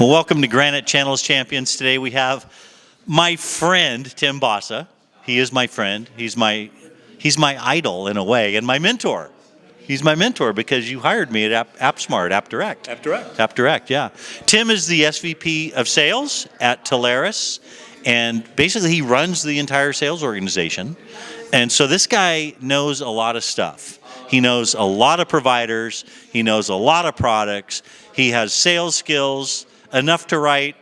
Well, welcome to Granite Channels Champions. Today we have my friend, Tim BASA. He is my friend. He's my idol in a way, and my mentor. He's my mentor because you hired me at AppSmart, AppDirect. AppDirect, yeah. Tim is the SVP of sales at Telarus, and basically he runs the entire sales organization. And so this guy knows a lot of stuff. He knows a lot of providers. He knows a lot of products. He has sales skills enough to write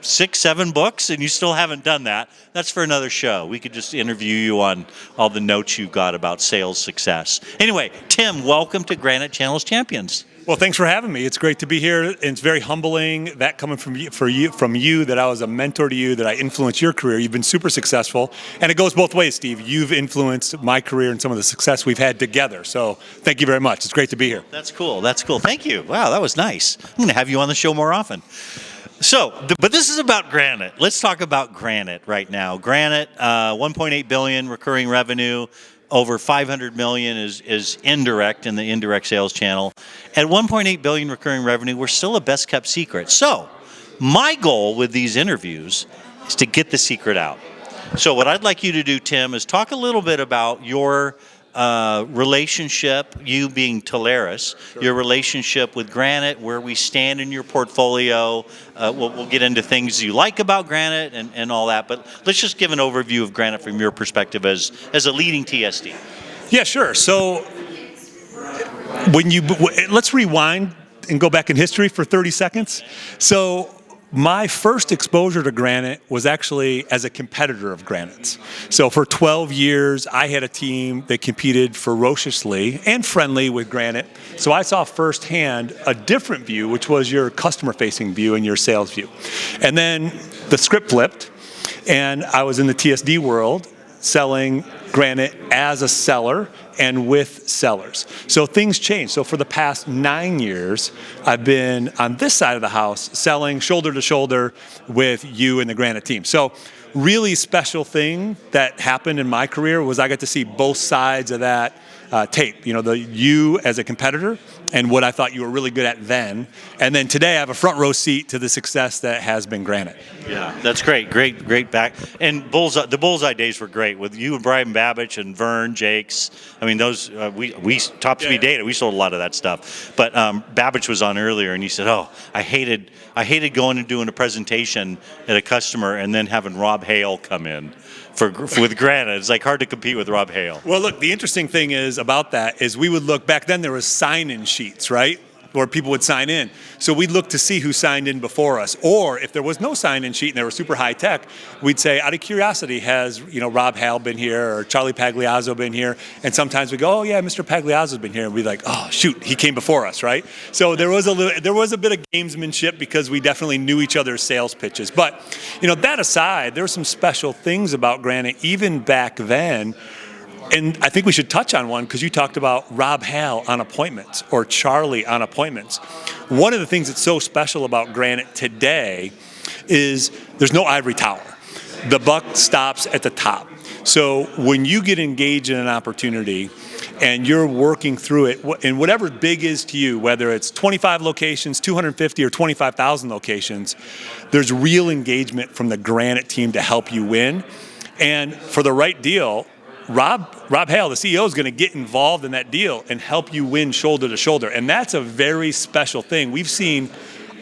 6-7 books, and you still haven't done that. That's for another show. We could just interview you on all the notes you got about sales success. Anyway, Tim, welcome to Granite Channels Champions. Well, thanks for having me. It's great to be here. And it's very humbling that coming from you, that I was a mentor to you, that I influenced your career. You've been super successful, and it goes both ways, Steve. You've influenced my career and some of the success we've had together. So thank you very much. It's great to be here. That's cool. That's cool. Thank you. Wow, that was nice. I'm going to have you on the show more often. So, but this is about Granite. Let's talk about Granite right now. Granite, 1.8 billion recurring revenue. Over 500 million is indirect in the indirect sales channel. At 1.8 billion recurring revenue, we're still a best kept secret. So my goal with these interviews is to get the secret out. So what I'd like you to do, Tim, is talk a little bit about your relationship, you being Telarus, sure, your relationship with Granite, where we stand in your portfolio. We'll get into things you like about Granite and all that, but let's just give an overview of Granite from your perspective as a leading TSD. Yeah, sure. So let's rewind and go back in history for 30 seconds. So my first exposure to Granite was actually as a competitor of Granite's. So for 12 years, I had a team that competed ferociously and friendly with Granite. So I saw firsthand a different view, which was your customer-facing view and your sales view. And then the script flipped, and I was in the TSD world selling Granite as a seller and with sellers. So things changed. So for the past 9 years, I've been on this side of the house selling shoulder to shoulder with you and the Granite team. So really special thing that happened in my career was I got to see both sides of that tape. You know, you as a competitor and what I thought you were really good at then. And then today I have a front row seat to the success that has been Granite. Yeah, that's great. Great back. And the Bullseye days were great with you and Brian Babbage and Vern, Jakes. I mean, those, we Top Speed Data, we sold a lot of that stuff. But Babbage was on earlier and he said, oh, I hated going and doing a presentation at a customer and then having Rob Hale come in with Granite. It's like hard to compete with Rob Hale. Well, look, the interesting thing is about that is we would look, back then there was sign-in sheets, right? Where people would sign in. So we'd look to see who signed in before us. Or if there was no sign-in sheet and they were super high tech, we'd say, out of curiosity, has Rob Hale been here or Charlie Pagliazzo been here? And sometimes we go, oh yeah, Mr. Pagliazzo's been here. And we'd be like, oh shoot, he came before us, right? So there was a bit of gamesmanship because we definitely knew each other's sales pitches. But that aside, there were some special things about Granite even back then. And I think we should touch on one because you talked about Rob Hale on appointments or Charlie on appointments. One of the things that's so special about Granite today is there's no ivory tower. The buck stops at the top. So when you get engaged in an opportunity and you're working through it, and whatever big is to you, whether it's 25 locations, 250 or 25,000 locations, there's real engagement from the Granite team to help you win. And for the right deal, Rob Hale, the CEO, is going to get involved in that deal and help you win shoulder to shoulder. And that's a very special thing. We've seen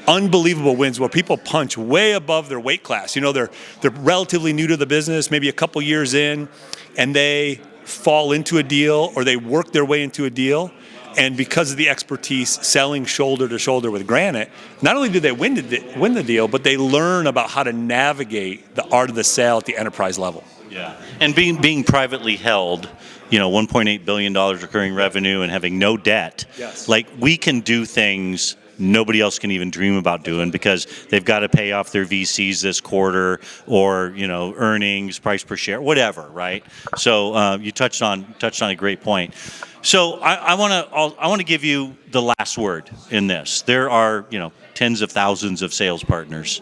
unbelievable wins where people punch way above their weight class. They're relatively new to the business, maybe a couple years in, and they fall into a deal or they work their way into a deal. And because of the expertise selling shoulder to shoulder with Granite, not only do they win the deal, but they learn about how to navigate the art of the sale at the enterprise level. Yeah, and being privately held, $1.8 billion recurring revenue and having no debt, yes, like we can do things nobody else can even dream about doing because they've got to pay off their VCs this quarter or earnings, price per share, whatever, right? So you touched on a great point. So I want to give you the last word in this. There are tens of thousands of sales partners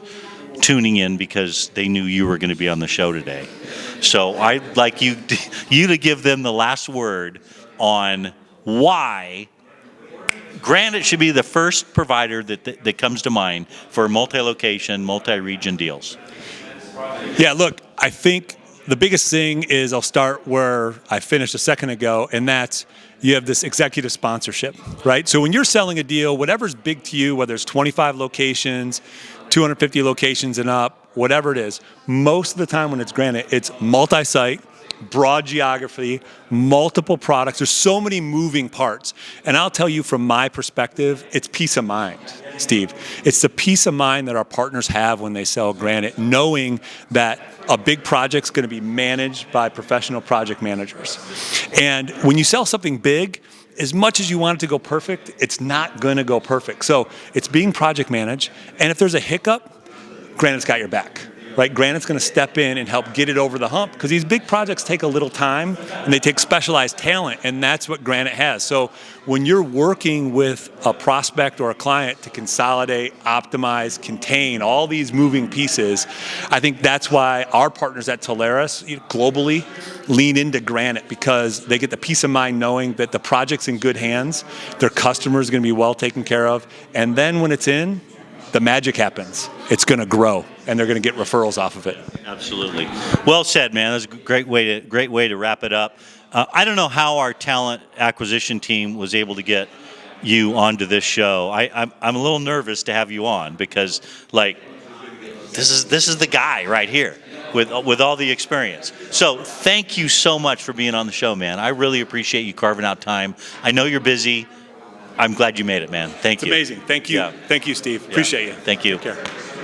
tuning in because they knew you were going to be on the show today. So I'd like you to give them the last word on why Granite should be the first provider that comes to mind for multi-location, multi-region deals. Yeah, look, I think the biggest thing is I'll start where I finished a second ago, and that's you have this executive sponsorship, right? So when you're selling a deal, whatever's big to you, whether it's 25 locations, 250 locations and up, whatever it is, most of the time when it's Granite, it's multi-site, broad geography, multiple products. There's so many moving parts. And I'll tell you from my perspective, it's peace of mind, Steve. It's the peace of mind that our partners have when they sell Granite, knowing that a big project's going to be managed by professional project managers. And when you sell something big, as much as you want it to go perfect, it's not going to go perfect. So it's being project managed. And if there's a hiccup, Granite's got your back. Right, Granite's going to step in and help get it over the hump because these big projects take a little time and they take specialized talent, and that's what Granite has. So when you're working with a prospect or a client to consolidate, optimize, contain all these moving pieces, I think that's why our partners at Telarus globally lean into Granite, because they get the peace of mind knowing that the project's in good hands, their customers are going to be well taken care of, and then when it's in, the magic happens. It's going to grow, and they're going to get referrals off of it. Absolutely. Well said, man. That's a great way to wrap it up. I don't know how our talent acquisition team was able to get you onto this show. I'm a little nervous to have you on because, like, this is the guy right here with all the experience. So thank you so much for being on the show, man. I really appreciate you carving out time. I know you're busy. I'm glad you made it, man. Thank you. It's amazing. Thank you. Yeah. Thank you, Steve. Yeah. Appreciate you. Thank you. Take care.